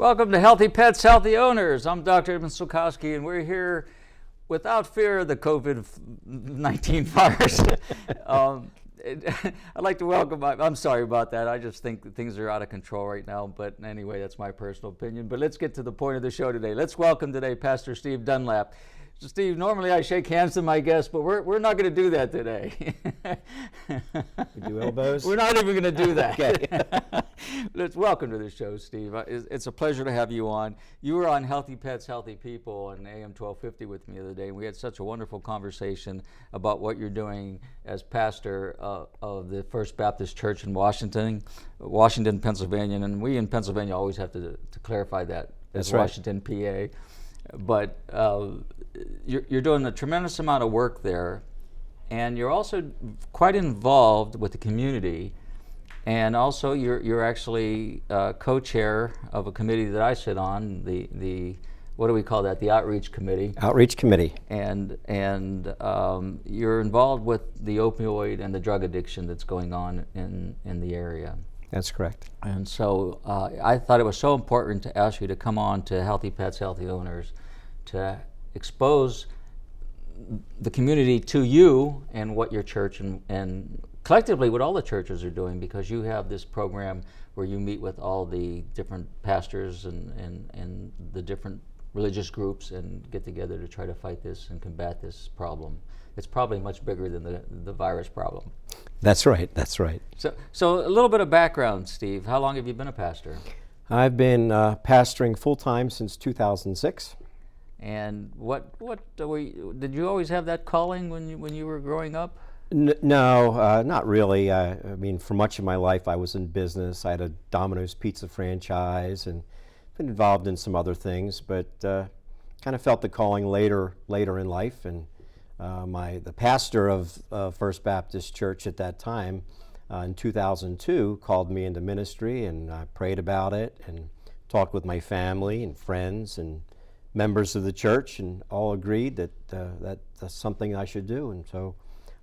Welcome to Healthy Pets, Healthy Owners. I'm Dr. Edmund Sulkowski, and we're here without fear of the COVID-19 virus. I'd like to welcome, I'm sorry about that. I just think that things are out of control right now. But anyway, that's my personal opinion. But let's get to the point of the show today. Let's welcome today Pastor Steve Dunlap. So Steve, normally I shake hands to my guests, but we're not going to do that today. We do elbows? We're not even going to do that. Okay. Let's welcome to the show, Steve. It's a pleasure to have you on. You were on Healthy Pets, Healthy People on AM 1250 with me the other day, and we had such a wonderful conversation about what you're doing as pastor of the First Baptist Church in Washington, Pennsylvania. And we in Pennsylvania always have to clarify that as Washington, PA. But you're doing a tremendous amount of work there, and you're also quite involved with the community, and also you're actually co-chair of a committee that I sit on, the what do we call that? The Outreach Committee. Outreach Committee. And you're involved with the opioid and the drug addiction that's going on in the area. That's correct. And so I thought it was so important to ask you to come on to Healthy Pets, Healthy Owners to expose the community to you and what your church and collectively what all the churches are doing, because you have this program where you meet with all the different pastors and the different religious groups and get together to try to fight this and combat this problem. It's probably much bigger than the virus problem. That's right. That's right. So a little bit of background, Steve. How long have you been a pastor? I've been pastoring full-time since 2006. And did you always have that calling when you were growing up? No, not really. I mean, for much of my life, I was in business. I had a Domino's Pizza franchise and been involved in some other things, but kind of felt the calling later in life. And the pastor of First Baptist Church at that time, in 2002, called me into ministry, and I prayed about it and talked with my family and friends and members of the church, and all agreed that that's something I should do. And so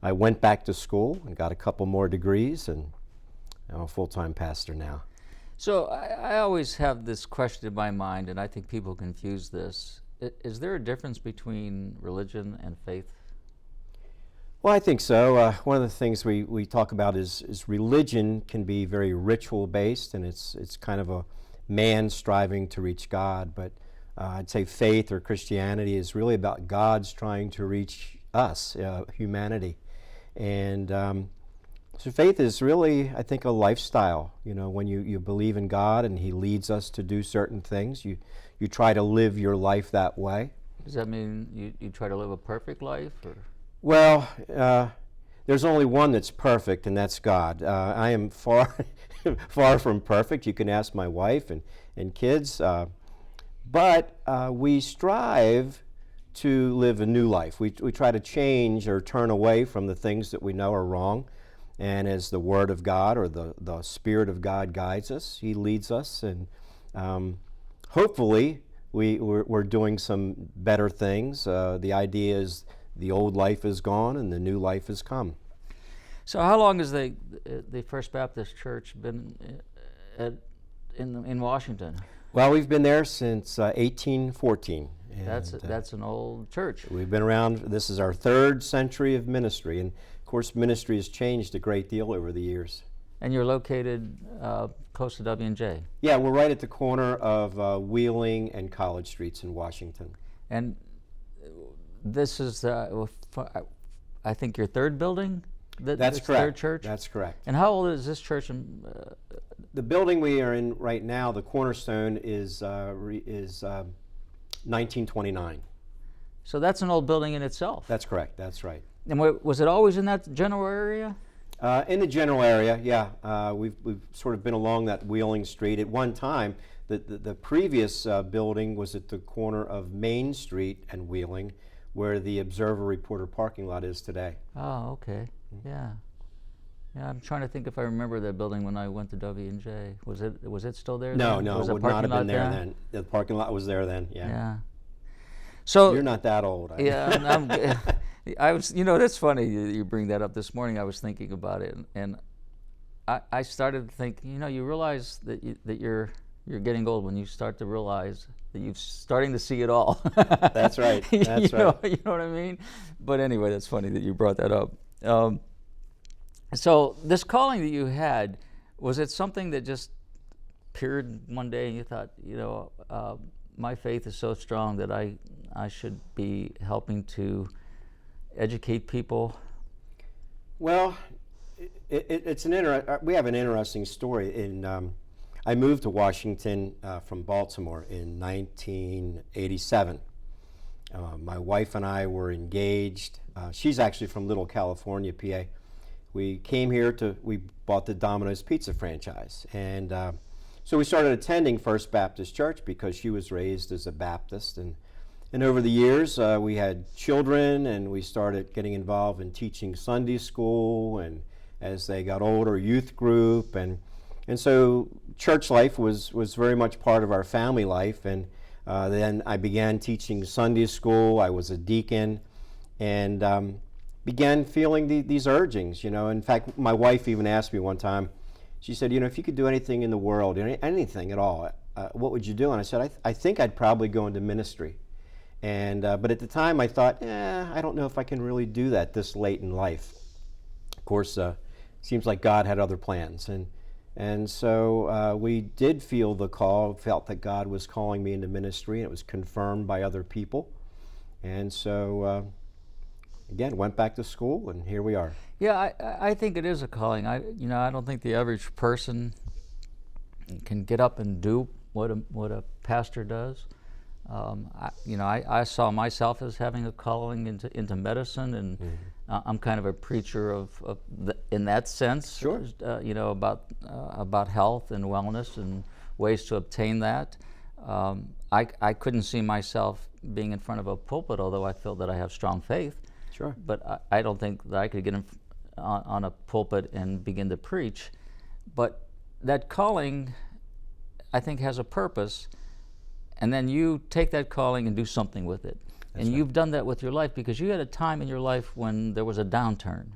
I went back to school and got a couple more degrees, and I'm a full-time pastor now. So I always have this question in my mind, and I think people confuse this. Is there a difference between religion and faith? Well, I think so. One of the things we talk about is religion can be very ritual-based, and it's kind of a man striving to reach God. But I'd say faith or Christianity is really about God's trying to reach us, humanity. And so faith is really, I think, a lifestyle. You know, when you believe in God and He leads us to do certain things, you try to live your life that way. Does that mean you try to live a perfect life? Or? Well, there's only one that's perfect, and that's God. I am far from perfect. You can ask my wife and kids. But we strive to live a new life. We try to change or turn away from the things that we know are wrong. And as the Word of God or the Spirit of God guides us, He leads us. And hopefully we're doing some better things. The idea is the old life is gone and the new life has come. So how long has the First Baptist Church been in Washington? Well, we've been there since 1814. That's an old church. We've been around. This is our third century of ministry, and of course, ministry has changed a great deal over the years. And you're located close to W&J. Yeah, we're right at the corner of Wheeling and College Streets in Washington. And this is, I think, your third building. That's correct. Third church. That's correct. And how old is this church? The building we are in right now, the cornerstone, is 1929. So that's an old building in itself. That's correct. That's right. And was it always in that general area? In the general area, yeah. We've sort of been along that Wheeling Street. At one time, the previous building was at the corner of Main Street and Wheeling, where the Observer Reporter parking lot is today. Oh, okay. Yeah. Yeah, I'm trying to think if I remember that building when I went to W&J. Was it still there? No, then? no, it would not have been there then. The parking lot was there then. Yeah. Yeah. So you're not that old. Yeah, I was. You know, that's funny you bring that up. This morning I was thinking about it, and I started to think. You know, you realize that you're getting old when you start to realize that you're starting to see it all. That's right. That's you know what I mean? But anyway, that's funny that you brought that up. So this calling that you had, was it something that just appeared one day and you thought, my faith is so strong that I should be helping to educate people? Well, we have an interesting story. I moved to Washington from Baltimore in 1987. My wife and I were engaged. She's actually from Little California, PA. We came here we bought the Domino's Pizza franchise. And so we started attending First Baptist Church because she was raised as a Baptist. And over the years, we had children, and we started getting involved in teaching Sunday school, and as they got older, youth group. And so church life was very much part of our family life. And then I began teaching Sunday school. I was a deacon, and began feeling these urgings. In fact, my wife even asked me one time, she said, if you could do anything in the world, anything at all, what would you do? And I said, I think I'd probably go into ministry. And but at the time I thought, I don't know if I can really do that this late in life. Of course, seems like God had other plans. And so we did feel the call, felt that God was calling me into ministry, and it was confirmed by other people. And so again, went back to school, and here we are. Yeah, I think it is a calling. I don't think the average person can get up and do what a pastor does. I saw myself as having a calling into medicine, and I'm kind of a preacher in that sense. Sure. About health and wellness and ways to obtain that. I couldn't see myself being in front of a pulpit, although I feel that I have strong faith. Sure. But I don't think that I could get on a pulpit and begin to preach. But that calling, I think, has a purpose. And then you take that calling and do something with it. And you've done that with your life, because you had a time in your life when there was a downturn.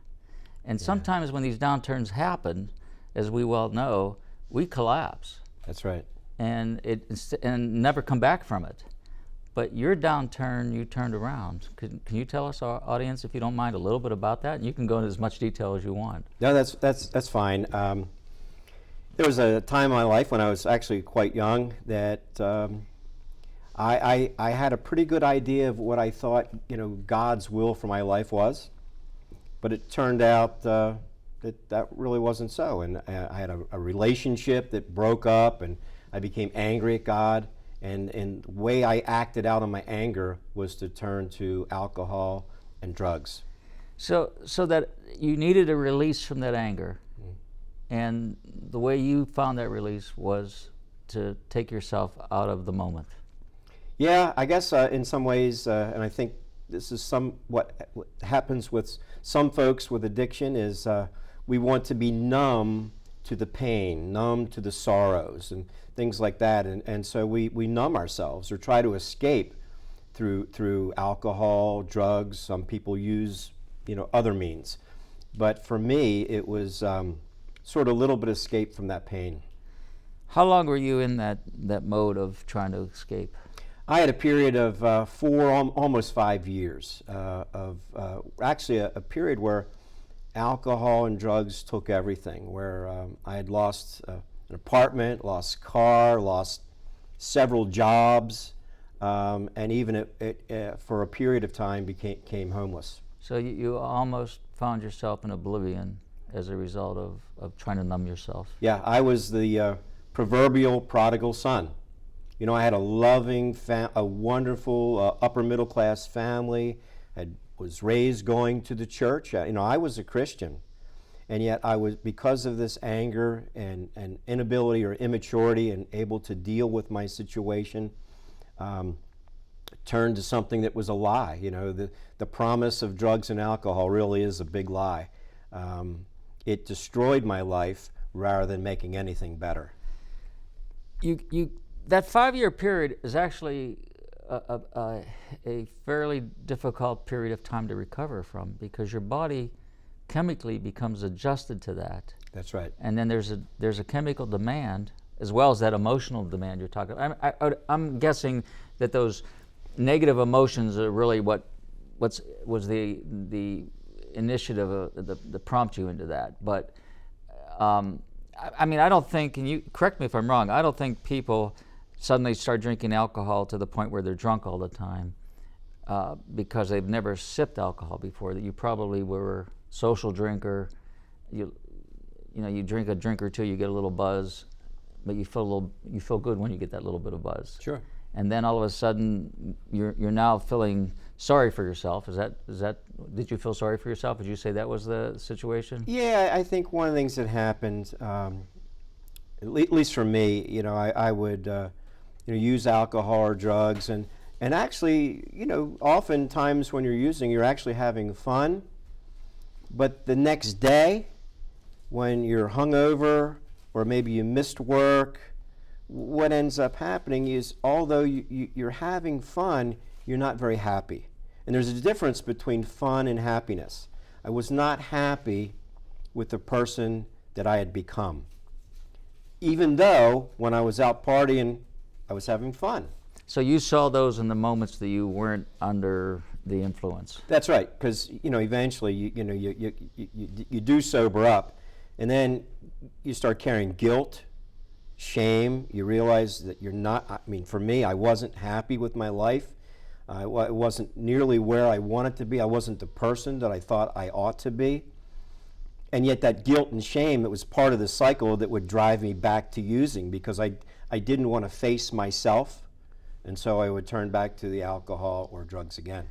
And sometimes when these downturns happen, as we well know, we collapse. That's right. And never come back from it. But your downturn, you turned around. Can you tell us, our audience, if you don't mind, a little bit about that? And you can go into as much detail as you want. No, that's fine. There was a time in my life when I was actually quite young that I had a pretty good idea of what I thought God's will for my life was, but it turned out that really wasn't so. And I had a relationship that broke up, and I became angry at God. And the way I acted out on my anger was to turn to alcohol and drugs. So that you needed a release from that anger. And the way you found that release was to take yourself out of the moment. Yeah, I guess in some ways, and I think this is what happens with some folks with addiction is we want to be numb to the pain, numb to the sorrows and things like that. And so we numb ourselves or try to escape through alcohol, drugs. Some people use other means. But for me, it was sort of a little bit of escape from that pain. How long were you in that mode of trying to escape? I had a period of almost 5 years of actually a period where alcohol and drugs took everything, where I had lost an apartment, lost a car, lost several jobs, and even for a period of time became homeless. So you almost found yourself in oblivion as a result of trying to numb yourself. Yeah, I was the proverbial prodigal son. I had a loving, a wonderful upper middle class family. Was raised going to the church. I was a Christian, and yet I was, because of this anger and inability or immaturity and able to deal with my situation, turned to something that was a lie. The promise of drugs and alcohol really is a big lie. It destroyed my life rather than making anything better. That 5-year period is actually a fairly difficult period of time to recover from, because your body chemically becomes adjusted to that. That's right. And then there's a chemical demand as well as that emotional demand you're talking about. I'm guessing that those negative emotions are really what was the initiative, the prompt you into that. But I mean, I don't think, and you correct me if I'm wrong, I don't think people suddenly start drinking alcohol to the point where they're drunk all the time because they've never sipped alcohol before. That you probably were a social drinker. You drink a drink or two, you get a little buzz, but you feel good when you get that little bit of buzz. Sure. And then all of a sudden, you're now feeling sorry for yourself. Did you feel sorry for yourself? Would you say that was the situation? Yeah, I think one of the things that happened, at least for me, I would use alcohol or drugs, and actually, oftentimes when you're using, you're actually having fun, but the next day, when you're hungover or maybe you missed work, what ends up happening is, although you're having fun, you're not very happy. And there's a difference between fun and happiness. I was not happy with the person that I had become, even though when I was out partying, I was having fun. So you saw those in the moments that you weren't under the influence. That's right, because eventually you do sober up, and then you start carrying guilt, shame. You realize that you're not. I mean, for me, I wasn't happy with my life. I wasn't nearly where I wanted to be. I wasn't the person that I thought I ought to be. And yet that guilt and shame, it was part of the cycle that would drive me back to using, because I didn't want to face myself, and so I would turn back to the alcohol or drugs again.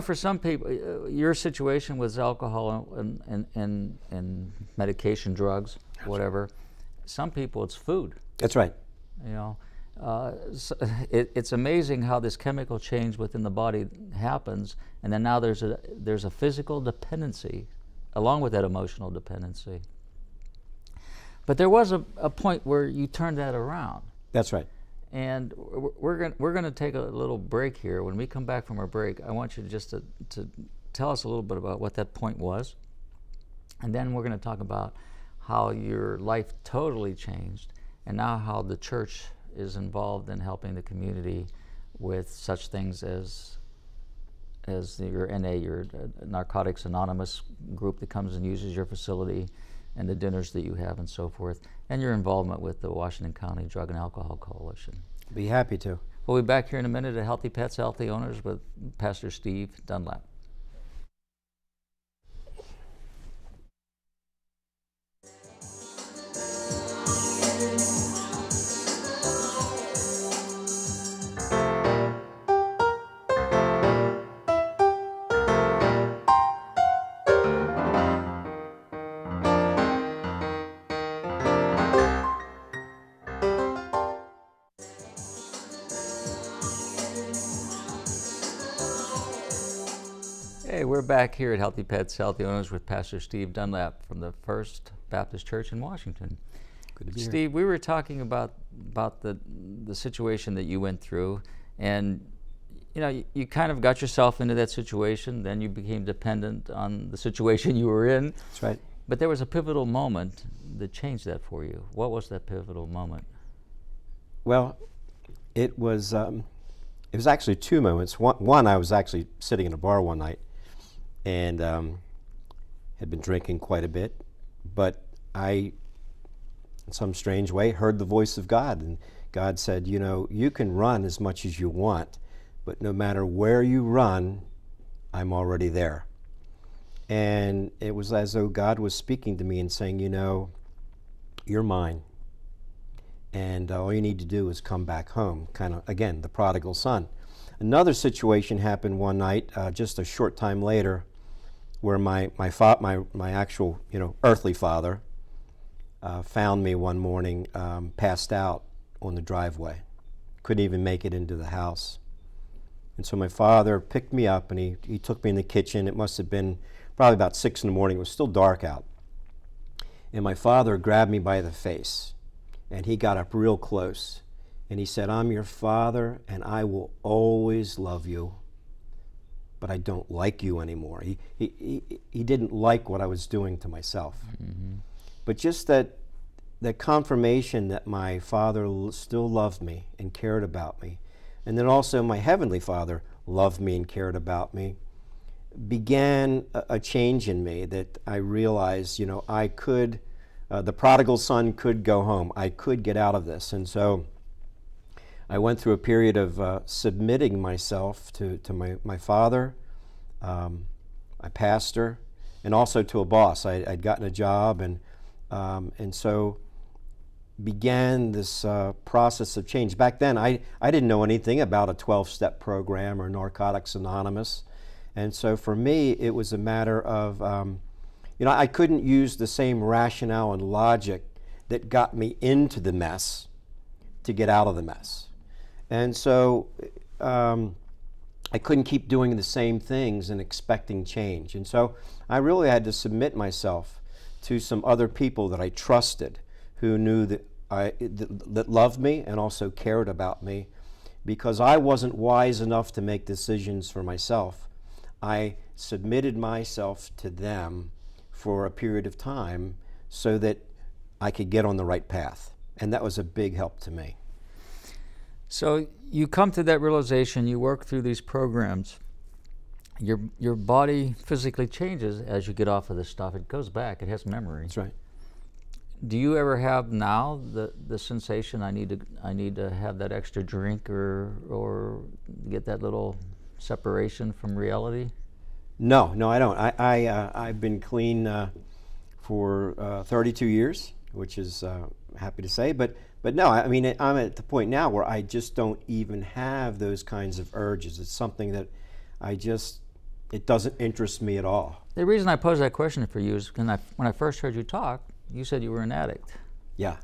For some people, your situation was alcohol and medication, drugs, whatever. Some people, it's food. That's right. So it's amazing how this chemical change within the body happens, and then now there's a physical dependency along with that emotional dependency. But there was a point where you turned that around. That's right. And we're going to take a little break here. When we come back from our break, I want you just to tell us a little bit about what that point was, and then we're going to talk about how your life totally changed, and now how the church is involved in helping the community with such things as your NA, your Narcotics Anonymous group that comes and uses your facility, and the dinners that you have and so forth, and your involvement with the Washington County Drug and Alcohol Coalition. Be happy to. We'll be back here in a minute at Healthy Pets, Healthy Owners with Pastor Steve Dunlap. Hey, we're back here at Healthy Pets, Healthy Owners with Pastor Steve Dunlap from the First Baptist Church in Washington. Good to be Steve, we were talking about the situation that you went through, and you kind of got yourself into that situation, then you became dependent on the situation you were in. That's right. But there was a pivotal moment that changed that for you. What was that pivotal moment? Well, it was actually two moments. One, I was actually sitting in a bar one night, and had been drinking quite a bit, but I, in some strange way, heard the voice of God, and God said, you can run as much as you want, but no matter where you run, I'm already there. And it was as though God was speaking to me and saying, you're mine, and all you need to do is come back home, kind of, again, the prodigal son. Another situation happened one night, just a short time later, where my actual earthly father found me one morning passed out on the driveway. Couldn't even make it into the house. And so my father picked me up, and he took me in the kitchen. It must have been probably about 6 in the morning. It was still dark out. And my father grabbed me by the face, and he got up real close, and he said, I'm your father, and I will always love you, but I don't like you anymore. He didn't like what I was doing to myself. Mm-hmm. But just that the confirmation that my Father still loved me and cared about me, and then also my Heavenly Father loved me and cared about me, began a change in me that I realized, I could, the prodigal son could go home. I could get out of this. And so I went through a period of submitting myself to my father, my pastor, and also to a boss. I'd gotten a job, and so began this process of change. Back then, I didn't know anything about a 12-step program or Narcotics Anonymous. And so for me, it was a matter of, I couldn't use the same rationale and logic that got me into the mess to get out of the mess. And so I couldn't keep doing the same things and expecting change. And so I really had to submit myself to some other people that I trusted, who knew that loved me and also cared about me, because I wasn't wise enough to make decisions for myself. I submitted myself to them for a period of time so that I could get on the right path. And that was a big help to me. So you come to that realization, you work through these programs, your body physically changes as you get off of this stuff. It goes back, it has memory. That's right. Do you ever have now the sensation, I need to have that extra drink or get that little separation from reality? No, I don't. I've been clean for 32 years, which is happy to say. But no, I mean, I'm at the point now where I just don't even have those kinds of urges. It's something that it doesn't interest me at all. The reason I pose that question for you is because when I first heard you talk, you said you were an addict. Yeah.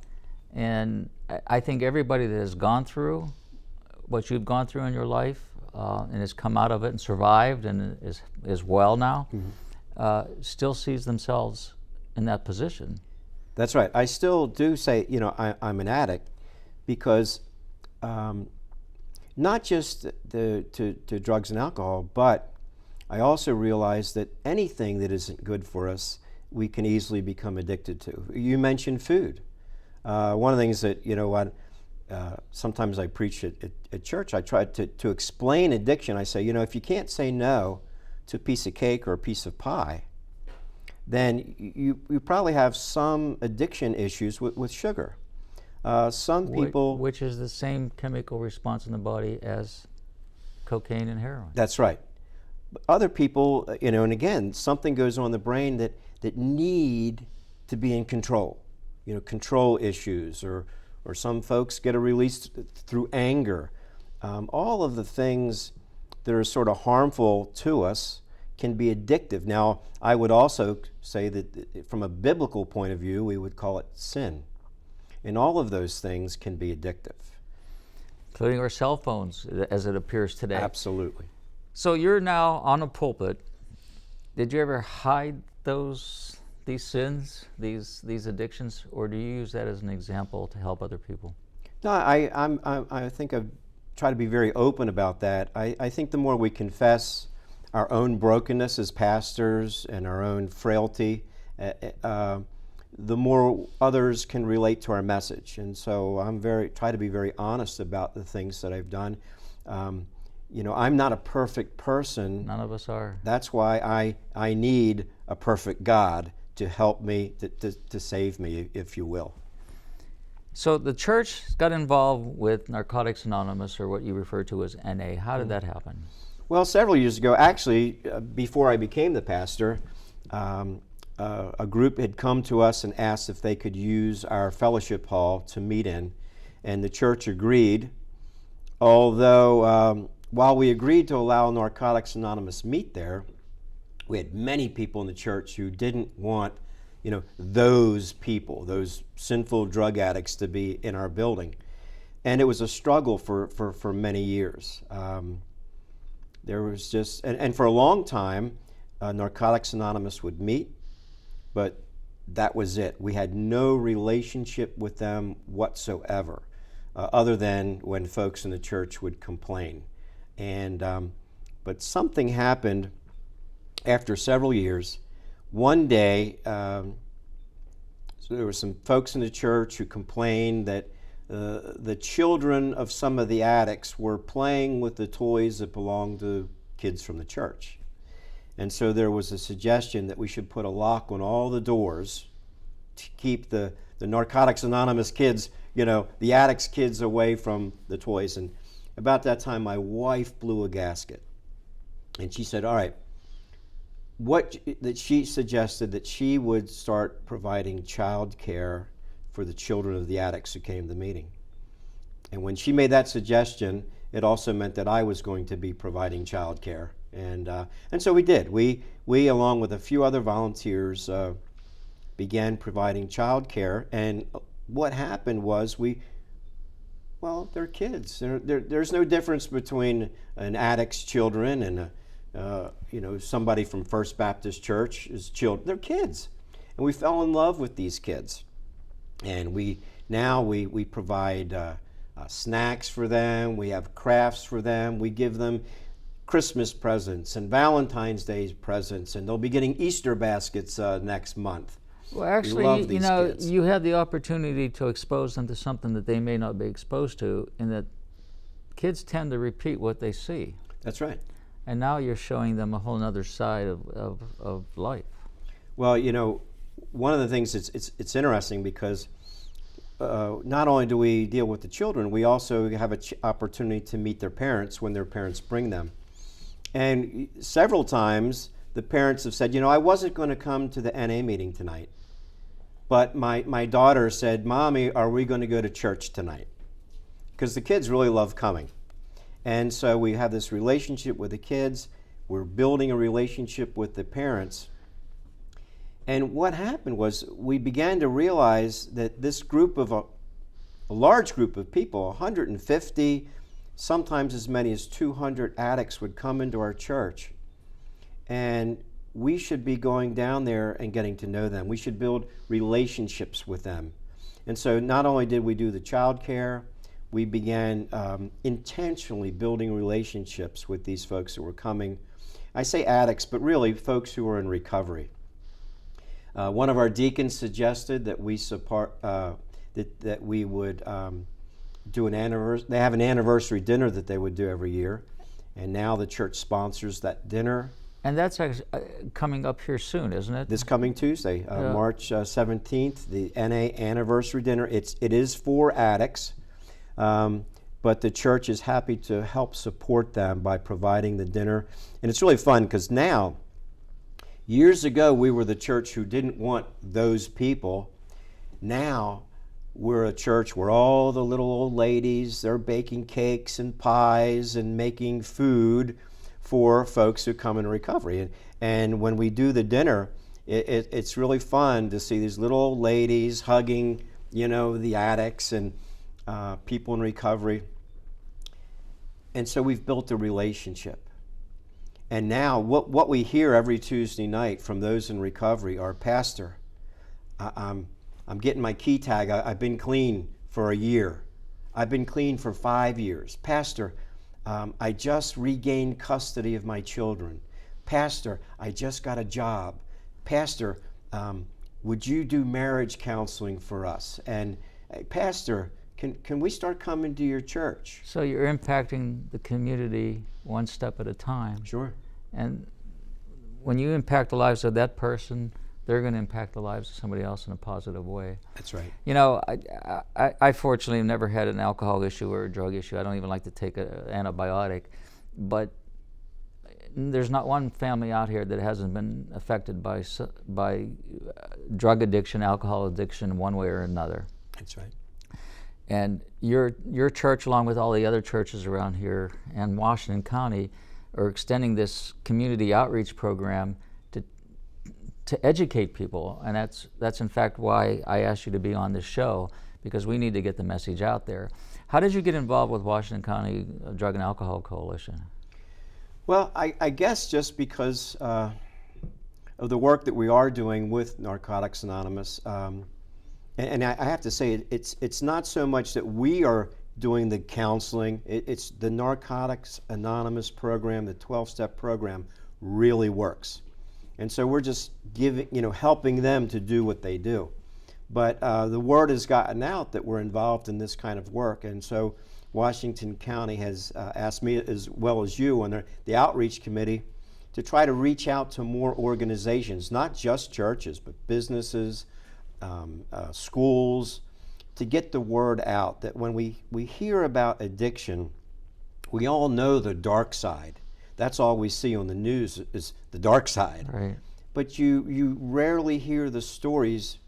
And I think everybody that has gone through what you've gone through in your life and has come out of it and survived and is well now, still sees themselves in that position. That's right. I still do say, I'm an addict because not just to drugs and alcohol, but I also realize that anything that isn't good for us, we can easily become addicted to. You mentioned food. One of the things that, sometimes I preach at church, I try to explain addiction. I say, if you can't say no to a piece of cake or a piece of pie, then you probably have some addiction issues with sugar. Some people... Which is the same chemical response in the body as cocaine and heroin. That's right. Other people, and again, something goes on in the brain that need to be in control. Control issues, or some folks get a release through anger. All of the things that are sort of harmful to us can be addictive. Now, I would also say that from a biblical point of view, we would call it sin. And all of those things can be addictive. Including our cell phones, as it appears today. Absolutely. So you're now on a pulpit. Did you ever hide these sins, these addictions, or do you use that as an example to help other people? No, I think I've tried to be very open about that. I think the more we confess our own brokenness as pastors and our own frailty, the more others can relate to our message. And so try to be very honest about the things that I've done. I'm not a perfect person. None of us are. That's why I need a perfect God to help me, to save me, if you will. So the church got involved with Narcotics Anonymous, or what you refer to as NA. How did that happen? Well, several years ago, actually, before I became the pastor, a group had come to us and asked if they could use our fellowship hall to meet in, and the church agreed, although while we agreed to allow Narcotics Anonymous meet there, we had many people in the church who didn't want, those people, those sinful drug addicts, to be in our building. And it was a struggle for many years. There was just, and for a long time, Narcotics Anonymous would meet, but that was it. We had no relationship with them whatsoever, other than when folks in the church would complain. And but something happened after several years. One day, So there were some folks in the church who complained that the children of some of the addicts were playing with the toys that belonged to kids from the church. And so there was a suggestion that we should put a lock on all the doors to keep the Narcotics Anonymous kids, the addicts' kids away from the toys. And about that time, my wife blew a gasket. And she said, all right, that she suggested that she would start providing child care for the children of the addicts who came to the meeting. And when she made that suggestion, it also meant that I was going to be providing child care. And so we did. We along with a few other volunteers, began providing child care. And what happened was they're kids. There's no difference between an addict's children and somebody from First Baptist Church's children. They're kids. And we fell in love with these kids. And we provide snacks for them. We have crafts for them. We give them Christmas presents and Valentine's Day presents, and they'll be getting Easter baskets next month. Well, actually, you had the opportunity to expose them to something that they may not be exposed to, and that kids tend to repeat what they see. That's right. And now you're showing them a whole other side of life. Well, one of the things it's interesting because not only do we deal with the children, we also have an opportunity to meet their parents when their parents bring them. And several times the parents have said, I wasn't going to come to the NA meeting tonight, but my daughter said, Mommy, are we going to go to church tonight? Because the kids really love coming. And so we have this relationship with the kids. We're building a relationship with the parents. And what happened was we began to realize that this group of a large group of people, 150, sometimes as many as 200 addicts would come into our church. And we should be going down there and getting to know them. We should build relationships with them. And so not only did we do the child care, we began intentionally building relationships with these folks who were coming. I say addicts, but really folks who were in recovery. One of our deacons suggested that we support that we would do an anniversary. They have an anniversary dinner that they would do every year, and now the church sponsors that dinner. And that's actually coming up here soon, isn't it? This coming Tuesday, March 17th, the NA anniversary dinner. It is for addicts, but the church is happy to help support them by providing the dinner. And it's really fun because now, years ago, we were the church who didn't want those people. Now, we're a church where all the little old ladies, they're baking cakes and pies and making food for folks who come in recovery. And when we do the dinner, it's really fun to see these little old ladies hugging, the addicts and people in recovery. And so we've built a relationship. And now what we hear every Tuesday night from those in recovery are, Pastor, I'm getting my key tag. I've been clean for a year. I've been clean for 5 years. Pastor, I just regained custody of my children. Pastor, I just got a job. Pastor, would you do marriage counseling for us? And Pastor, can we start coming to your church? So you're impacting the community one step at a time. Sure. And when you impact the lives of that person, they're going to impact the lives of somebody else in a positive way. That's right. I fortunately have never had an alcohol issue or a drug issue. I don't even like to take an antibiotic. But there's not one family out here that hasn't been affected by drug addiction, alcohol addiction, one way or another. That's right. And your church, along with all the other churches around here and Washington County, are extending this community outreach program to educate people. And that's in fact why I asked you to be on this show, because we need to get the message out there. How did you get involved with Washington County Drug and Alcohol Coalition? Well, I guess just because of the work that we are doing with Narcotics Anonymous. And I have to say, it's not so much that we are doing the counseling. It's the Narcotics Anonymous program, the 12-step program, really works. And so we're just helping them to do what they do. But the word has gotten out that we're involved in this kind of work, and so Washington County has asked me, as well as you, on the outreach committee, to try to reach out to more organizations, not just churches, but businesses, schools, to get the word out that when we hear about addiction, we all know the dark side. That's all we see on the news is the dark side. Right. But you rarely hear the stories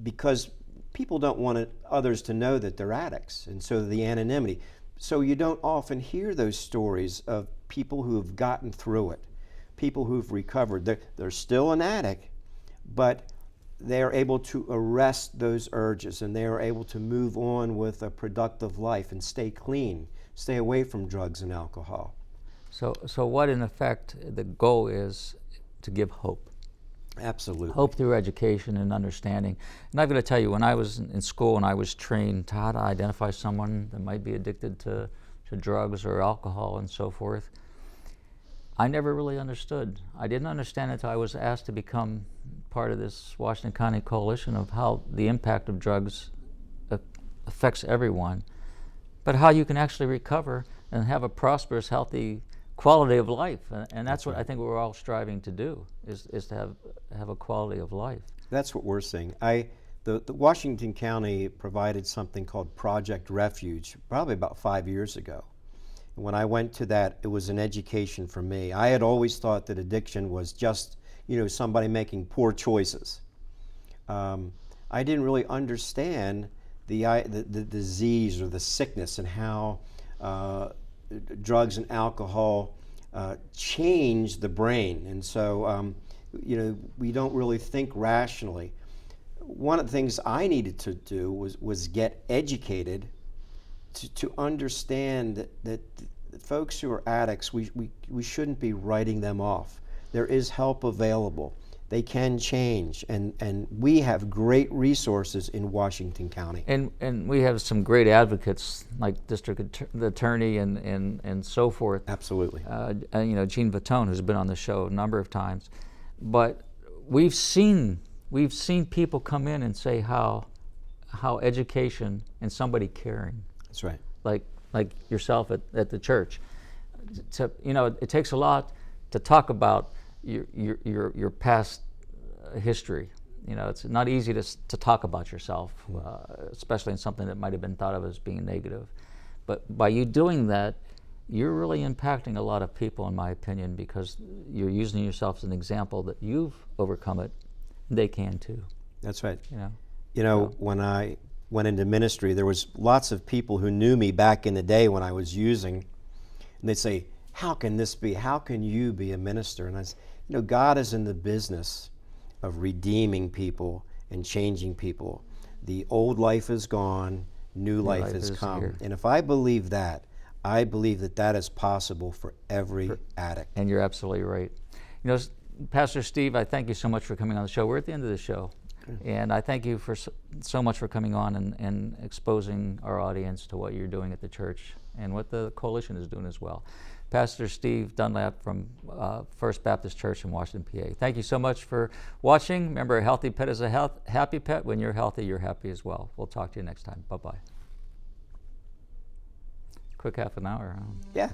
because people don't want others to know that they're addicts, and so the anonymity. So you don't often hear those stories of people who have gotten through it, people who've recovered. They're still an addict, but they're able to arrest those urges, and they are able to move on with a productive life and stay clean, stay away from drugs and alcohol. So what in effect the goal is to give hope. Absolutely. Hope through education and understanding. And I've got to tell you, when I was in school and I was trained to how to identify someone that might be addicted to drugs or alcohol and so forth, I never really understood. I didn't understand it until I was asked to become part of this Washington County Coalition of how the impact of drugs affects everyone, but how you can actually recover and have a prosperous, healthy quality of life. And that's what I think we're all striving to do, is to have a quality of life. That's what we're seeing. The Washington County provided something called Project Refuge probably about 5 years ago. When I went to that, it was an education for me. I had always thought that addiction was just, somebody making poor choices. I didn't really understand the disease or the sickness and how drugs and alcohol change the brain. And so, we don't really think rationally. One of the things I needed to do was get educated to understand that folks who are addicts, we shouldn't be writing them off. There is help available. They can change, and we have great resources in Washington County. And we have some great advocates like District Attorney and so forth. Absolutely. Gene Vitone, who's been on the show a number of times. But we've seen people come in and say how education and somebody caring. That's right. Like yourself at the church. It takes a lot to talk about your past history. It's not easy to talk about yourself, especially in something that might have been thought of as being negative. But by you doing that, you're really impacting a lot of people, in my opinion, because you're using yourself as an example that you've overcome it, and they can too. That's right. So. When I went into ministry, there was lots of people who knew me back in the day when I was using, and they'd say, how can this be? How can you be a minister? And I said, God is in the business of redeeming people and changing people. The old life is gone, new life has come. Here. And if I believe that, I believe that is possible for every addict. And you're absolutely right. Pastor Steve, I thank you so much for coming on the show. We're at the end of the show. And I thank you for so much for coming on and exposing our audience to what you're doing at the church and what the coalition is doing as well. Pastor Steve Dunlap from First Baptist Church in Washington, PA. Thank you so much for watching. Remember, a healthy pet is a happy pet. When you're healthy, you're happy as well. We'll talk to you next time. Bye-bye. Quick half an hour, huh? Yeah.